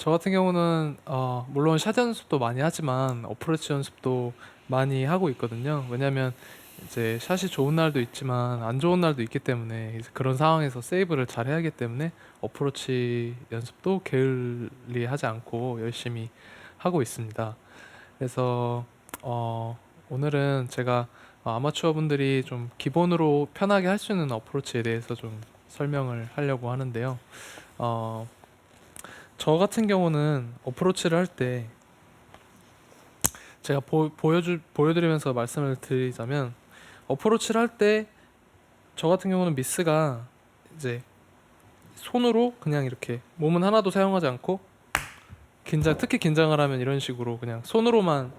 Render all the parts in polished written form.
저 같은 경우는 물론 샷 연습도 많이 하지만 어프로치 연습도 많이 하고 있거든요. 왜냐면 이제 샷이 좋은 날도 있지만 안 좋은 날도 있기 때문에 이제 그런 상황에서 세이브를 잘 해야하기 때문에 어프로치 연습도 게을리하지 않고 열심히 하고 있습니다. 그래서 어, 오늘은 제가 아마추어 분들이 좀 기본으로 편하게 할 수 있는 어프로치에 대해서 좀 설명을 하려고 하는데요. 어, 저 같은 경우는 어프로치를 할 때 제가 보여드리면서 말씀을 드리자면 어프로치를 할 때 저 같은 경우는 미스가 이제 손으로 그냥 이렇게 몸은 하나도 사용하지 않고 특히 긴장을 하면 이런 식으로 그냥 손으로만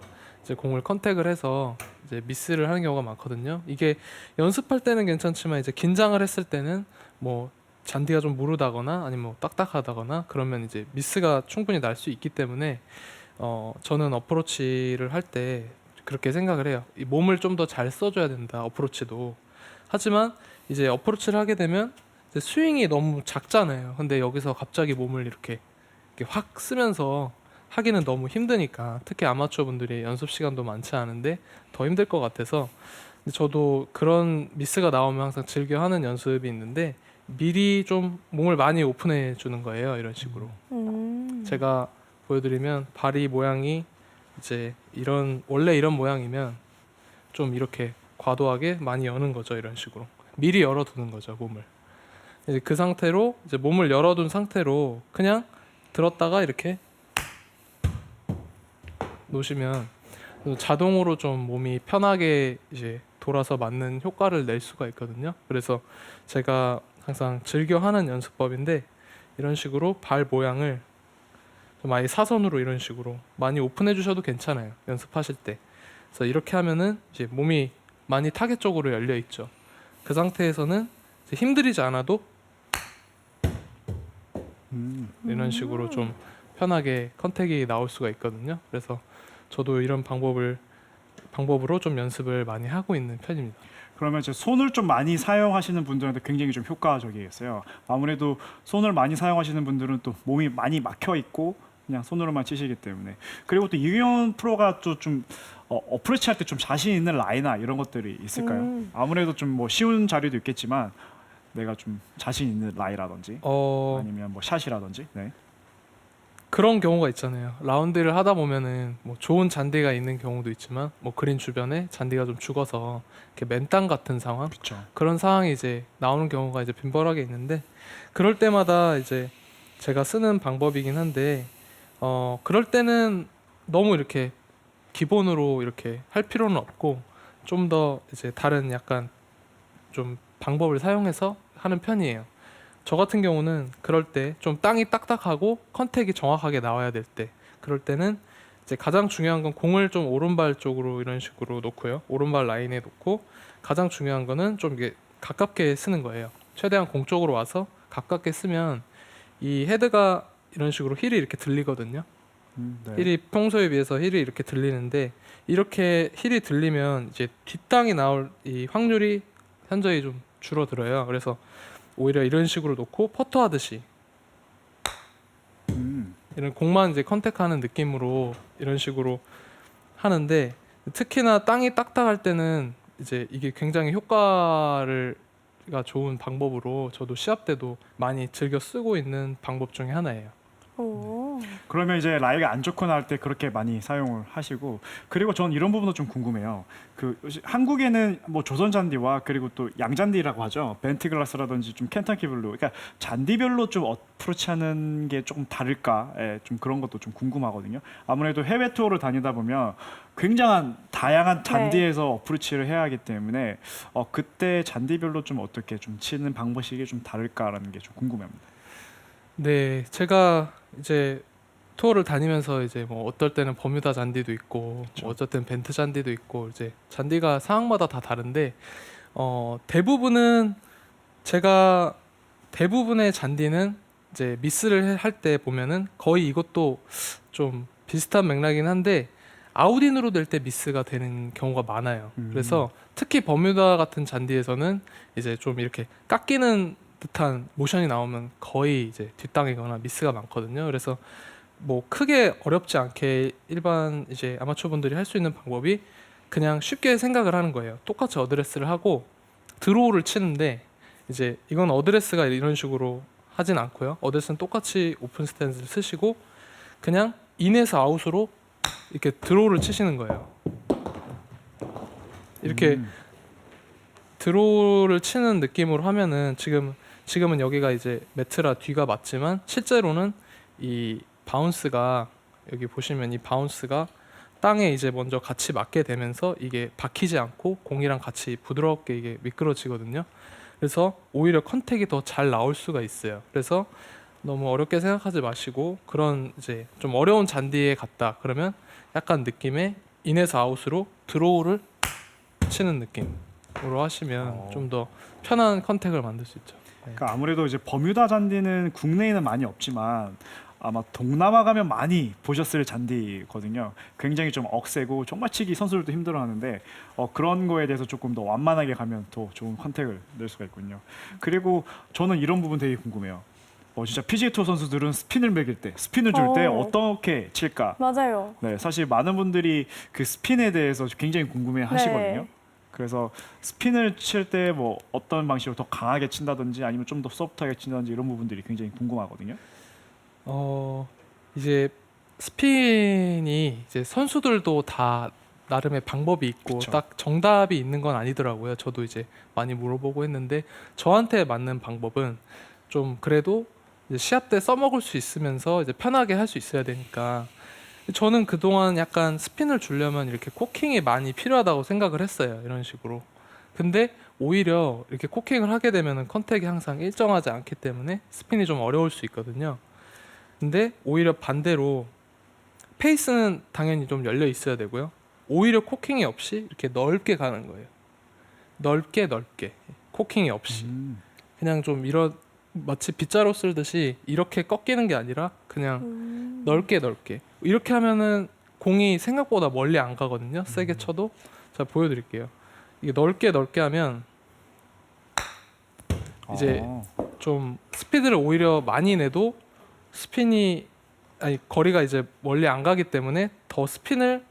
이제 공을 컨택을 해서 이제 미스를 하는 경우가 많거든요. 이게 연습할 때는 괜찮지만 이제 긴장을 했을 때는 뭐 잔디가 좀 무르다거나 아니면 뭐 딱딱하다거나 그러면 이제 미스가 충분히 날 수 있기 때문에 저는 어프로치를 할 때 그렇게 생각을 해요. 이 몸을 좀 더 잘 써줘야 된다, 어프로치도. 하지만 이제 어프로치를 하게 되면 이제 스윙이 너무 작잖아요. 근데 여기서 갑자기 몸을 이렇게 확 쓰면서 하기는 너무 힘드니까 특히 아마추어 분들이 연습 시간도 많지 않은데 더 힘들 것 같아서 근데 저도 그런 미스가 나오면 항상 즐겨 하는 연습이 있는데 미리 좀 몸을 많이 오픈해 주는 거예요. 이런 식으로. 음. 제가 보여드리면 발이 모양이 이제 원래 이런 모양이면 좀 이렇게 과도하게 많이 여는 거죠. 이런 식으로 미리 열어두는 거죠, 몸을. 이제 그 상태로 이제 몸을 열어둔 상태로 그냥 들었다가 이렇게 놓으시면 자동으로 좀 몸이 편하게 이제 돌아서 맞는 효과를 낼 수가 있거든요. 그래서 제가 항상 즐겨 하는 연습법인데 이런 식으로 발 모양을 좀 아예 사선으로 이런 식으로 많이 오픈해 주셔도 괜찮아요. 연습하실 때. 그래서 이렇게 하면은 이제 몸이 많이 타겟 쪽으로 열려 있죠. 그 상태에서는 이제 힘들이지 않아도 이런 식으로 좀 편하게 컨택이 나올 수가 있거든요. 그래서 저도 이런 방법으로 좀 연습을 많이 하고 있는 편입니다. 그러면 이제 손을 좀 많이 사용하시는 분들한테 굉장히 좀 효과적이겠어요. 아무래도 손을 많이 사용하시는 분들은 또 몸이 많이 막혀 있고 그냥 손으로만 치시기 때문에. 그리고 또 이규현 프로가 또 좀 어프로치 할 때 좀 자신 있는 라이나 이런 것들이 있을까요? 아무래도 좀 뭐 쉬운 자리도 있겠지만 내가 좀 자신 있는 라이라든지 아니면 뭐 샷이라든지. 네. 그런 경우가 있잖아요. 라운드를 하다 보면은 뭐 좋은 잔디가 있는 경우도 있지만 뭐 그린 주변에 잔디가 좀 죽어서 이렇게 맨땅 같은 상황 그렇죠. 그런 상황이 이제 나오는 경우가 이제 빈번하게 있는데 그럴 때마다 이제 제가 쓰는 방법이긴 한데 그럴 때는 너무 이렇게 기본으로 이렇게 할 필요는 없고 좀 더 이제 다른 약간 좀 방법을 사용해서 하는 편이에요. 저 같은 경우는 그럴 때 좀 땅이 딱딱하고 컨택이 정확하게 나와야 될 때, 그럴 때는 이제 가장 중요한 건 공을 좀 오른발 쪽으로 이런 식으로 놓고요. 오른발 라인에 놓고 가장 중요한 거는 좀 이게 가깝게 쓰는 거예요. 최대한 공 쪽으로 와서 가깝게 쓰면 이 헤드가 이런 식으로 힐이 이렇게 들리거든요. 네. 힐이 평소에 비해서 힐이 이렇게 들리는데 이렇게 힐이 들리면 이제 뒷땅이 나올 이 확률이 현저히 좀 줄어들어요. 그래서 오히려 이런 식으로 놓고 퍼터 하듯이 이런 공만 이제 컨택하는 느낌으로 이런 식으로 하는데 특히나 땅이 딱딱할 때는 이제 이게 굉장히 효과가 좋은 방법으로 저도 시합 때도 많이 즐겨 쓰고 있는 방법 중에 하나예요. 오. 그러면 이제 라이가 안 좋거나 할 때 그렇게 많이 사용을 하시고, 그리고 전 이런 부분도 좀 궁금해요. 그 한국에는 뭐 조선 잔디와 그리고 또 양잔디라고 하죠. 벤트 글라스라든지 좀 켄터키 블루. 그러니까 잔디별로 좀 어프로치하는 게 조금 다를까? 예, 좀 그런 것도 좀 궁금하거든요. 아무래도 해외 투어를 다니다 보면 굉장한 다양한 잔디에서 어프로치를 해야 하기 때문에 그때 잔디별로 좀 어떻게 좀 치는 방법이 좀 다를까라는 게 좀 궁금합니다. 네, 제가 이제 투어를 다니면서 이제 뭐 어떨 때는 버뮤다 잔디도 있고 그렇죠. 뭐 어쩔 때는 벤트 잔디도 있고 이제 잔디가 상황마다 다 다른데 대부분은 제가 대부분의 잔디는 이제 미스를 할 때 보면은 거의 이것도 좀 비슷한 맥락이긴 한데 아웃인으로 될 때 미스가 되는 경우가 많아요. 그래서 특히 버뮤다 같은 잔디에서는 이제 좀 이렇게 깎이는 듯한 모션이 나오면 거의 이제 뒷땅이거나 미스가 많거든요. 그래서 뭐 크게 어렵지 않게 일반 이제 아마추어 분들이 할 수 있는 방법이 그냥 쉽게 생각을 하는 거예요. 똑같이 어드레스를 하고 드로우를 치는데 이제 이건 어드레스가 이런 식으로 하진 않고요. 어드레스는 똑같이 오픈 스탠스를 쓰시고 그냥 인에서 아웃으로 이렇게 드로우를 치시는 거예요. 이렇게 드로우를 치는 느낌으로 하면은 지금은 여기가 이제 매트라 뒤가 맞지만 실제로는 이 바운스가 여기 보시면 이 바운스가 땅에 이제 먼저 같이 맞게 되면서 이게 박히지 않고 공이랑 같이 부드럽게 이게 미끄러지거든요. 그래서 오히려 컨택이 더 잘 나올 수가 있어요. 그래서 너무 어렵게 생각하지 마시고 그런 이제 좀 어려운 잔디에 갔다 그러면 약간 느낌의 인에서 아웃으로 드로우를 치는 느낌으로 하시면 좀 더 편한 컨택을 만들 수 있죠. 네. 그러니까 아무래도 이제 버뮤다 잔디는 국내에는 많이 없지만 아마 동남아 가면 많이 보셨을 잔디거든요. 굉장히 좀 억세고 정말 치기 선수들도 힘들어하는데 그런 거에 대해서 조금 더 완만하게 가면 더 좋은 컨택을 낼 수가 있군요. 그리고 저는 이런 부분 되게 궁금해요. 진짜 PGA 투어 선수들은 스핀을 매길 때, 스핀을 줄 때 어떻게 칠까? 맞아요. 네, 사실 많은 분들이 그 스핀에 대해서 굉장히 궁금해하시거든요. 네. 그래서 스핀을 칠 때 뭐 어떤 방식으로 더 강하게 친다든지 아니면 좀 더 소프트하게 친다든지 이런 부분들이 굉장히 궁금하거든요. 이제 스핀이 이제 선수들도 다 나름의 방법이 있고 그쵸. 딱 정답이 있는 건 아니더라고요. 저도 이제 많이 물어보고 했는데 저한테 맞는 방법은 좀 그래도 이제 시합 때 써먹을 수 있으면서 이제 편하게 할 수 있어야 되니까 저는 그동안 약간 스핀을 주려면 이렇게 코킹이 많이 필요하다고 생각을 했어요. 이런 식으로. 근데 오히려 이렇게 코킹을 하게 되면은 컨택이 항상 일정하지 않기 때문에 스핀이 좀 어려울 수 있거든요. 근데 오히려 반대로 페이스는 당연히 좀 열려 있어야 되고요. 오히려 코킹이 없이 이렇게 넓게 가는 거예요. 넓게 코킹이 없이 그냥 좀 이런 마치 빗자루 쓸듯이 이렇게 꺾이는 게 아니라 그냥 넓게 이렇게 하면은 공이 생각보다 멀리 안 가거든요. 세게 쳐도. 자 보여드릴게요. 이게 넓게 하면 이제 좀 스피드를 오히려 많이 내도 거리가 이제 멀리 안 가기 때문에 더 스핀을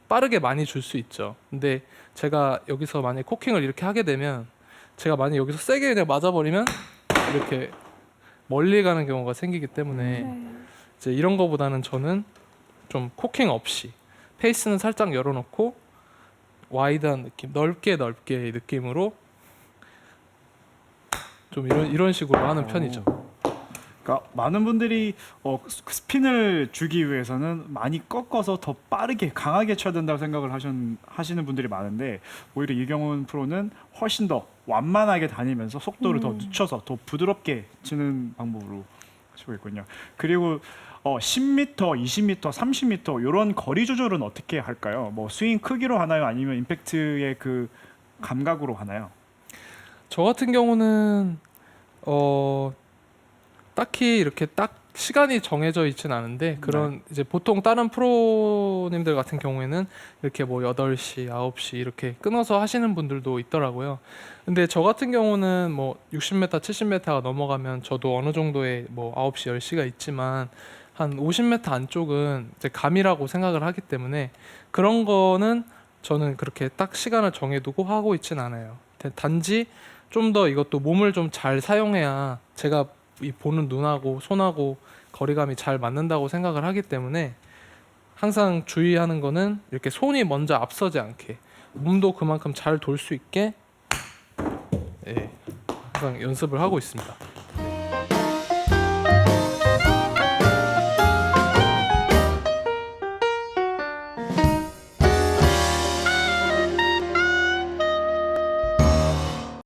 빠르게 많이 줄 수 있죠. 근데 제가 여기서 만약 코킹을 이렇게 하게 되면 제가 만약 여기서 세게 그냥 맞아버리면 이렇게 멀리 가는 경우가 생기기 때문에 네. 이제 이런 거보다는 저는 좀 코킹 없이 페이스는 살짝 열어놓고 와이드한 느낌, 넓게 느낌으로 좀 이런 식으로 하는 편이죠. 그러니까 많은 분들이 스핀을 주기 위해서는 많이 꺾어서 더 빠르게 강하게 쳐야 된다고 생각을 하시는 분들이 많은데 오히려 이경훈 프로는 훨씬 더 완만하게 다니면서 속도를 더 늦춰서 더 부드럽게 치는 방법으로 하시고 있군요. 그리고 10m, 20m, 30m 이런 거리 조절은 어떻게 할까요? 뭐 스윙 크기로 하나요? 아니면 임팩트의 그 감각으로 하나요? 저 같은 경우는 딱히 이렇게 딱 시간이 정해져 있진 않은데 그런 이제 보통 다른 프로님들 같은 경우에는 이렇게 뭐 8시, 9시 이렇게 끊어서 하시는 분들도 있더라고요. 근데 저 같은 경우는 뭐 60m, 70m가 넘어가면 저도 어느 정도의 뭐 9시, 10시가 있지만 한 50m 안쪽은 이제 감이라고 생각을 하기 때문에 그런 거는 저는 그렇게 딱 시간을 정해두고 하고 있진 않아요. 단지 좀 더 이것도 몸을 좀 잘 사용해야 제가 이 보는 눈하고 손하고 거리감이 잘 맞는다고 생각을 하기 때문에 항상 주의하는 거는 이렇게 손이 먼저 앞서지 않게 몸도 그만큼 잘 돌 수 있게 항상 연습을 하고 있습니다.